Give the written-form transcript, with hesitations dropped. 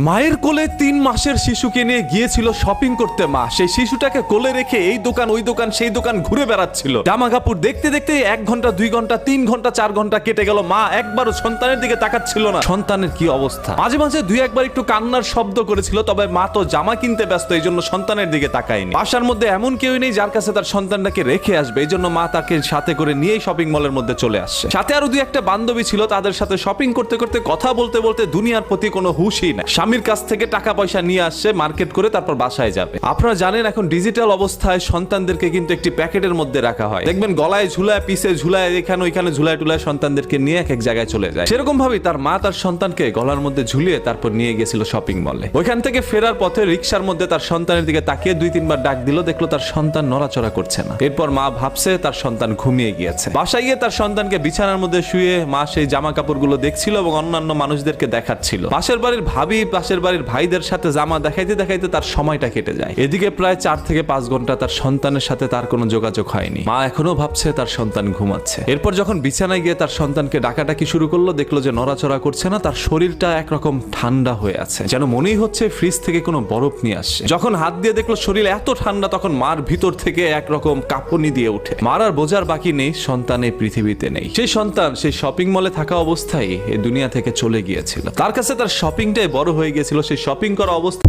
মায়ের কোলে 3 মাসের শিশুকে নিয়ে গিয়েছিল শপিং করতে মা। সেই শিশুটাকে কোলে রেখে এই দোকান ওই দোকান সেই দোকান ঘুরে বেড়াচ্ছিল। জামা কাপড় দেখতে দেখতে 1 ঘন্টা 2 ঘন্টা 3 ঘন্টা 4 ঘন্টা কেটে গেল। মা একবারও সন্তানের দিকে তাকাচ্ছিল না। সন্তানের কি অবস্থা! মাঝে মাঝে 2-1 বার একটু কান্নার শব্দ করেছিল, তবে মা তো জামা কিনতে ব্যস্ত, এই জন্য সন্তানের দিকে তাকায়নি। বাসার মধ্যে এমন কেউ নেই যার কাছে তার সন্তানটাকে রেখে আসবে, এই জন্য মা তাকে সাথে করে নিয়েই শপিং মলের মধ্যে চলে আসছে। সাথে আরো 2-1টা বান্ধবী ছিল, তাদের সাথে শপিং করতে করতে কথা বলতে বলতে দুনিয়ার প্রতি কোনো হুঁশই না। স্বামীর কাছ থেকে টাকা পয়সা নিয়ে আসছে, মার্কেট করে তারপর বাসায় যাবে। আপনারা জানেন এখন ডিজিটাল অবস্থায় সন্তানদেরকে কিন্তু একটি প্যাকেটের মধ্যে রাখা হয়। দেখবেন গলায় ঝুলায়, পিছে ঝুলায়, এখানে ওইখানে ঝুলায় টুলায় সন্তানদেরকে নিয়ে এক জায়গায় চলে যায়। সেরকম ভাবেই তার মা তার সন্তানকে গলার মধ্যে ঝুলিয়ে তারপর নিয়ে গেছিল শপিং মলে। ওইখান থেকে ফেরার পথে রিক্সার মধ্যে তার সন্তানের দিকে তাকিয়ে 2-3 বার ডাক দিল, দেখলো তার সন্তান নড়াচড়া করছে না। এরপর মা ভাবছে তার সন্তান ঘুমিয়ে গিয়েছে। বাসায় গিয়ে তার সন্তানকে বিছানার মধ্যে শুয়ে মা সেই জামা কাপড়গুলো দেখছিল এবং অন্যান্য মানুষদেরকে দেখাচ্ছিল। পাশের বাড়ির ভাবি, পাশের বাড়ির ভাইদের সাথে জামা দেখাইতে দেখাইতে তার সময়টা কেটে যায়। এদিকে প্রায় 4 থেকে 5 ঘন্টা তার সন্তানের সাথে তার কোনো যোগাযোগ হয়নি। মা এখনো ভাবছে তার সন্তান ঘুমাচ্ছে। এরপর যখন বিছানায় গিয়ে তার সন্তানকে ডাকাডাকি শুরু করলো, দেখলো যে নড়াচড়া করছে না, তার শরীরটা একরকম ঠান্ডা হয়ে আছে, যেন মনেই হচ্ছে ফ্রিজ থেকে কোনো বরফ নিয়ে আসছে। যখন হাত দিয়ে দেখলো শরীর এত ঠান্ডা, তখন মার ভিতর থেকে একরকম কাঁপুনি দিয়ে ওঠে। মার আর বোঝার বাকি নেই সন্তান এই পৃথিবীতে নেই। সেই সন্তান সেই শপিং মলে থাকা অবস্থায় এই দুনিয়া থেকে চলে গিয়েছিল। তার কাছে তার শপিংটাই বড় হয়ে গিয়েছিল। সেই শপিং করা অবস্থা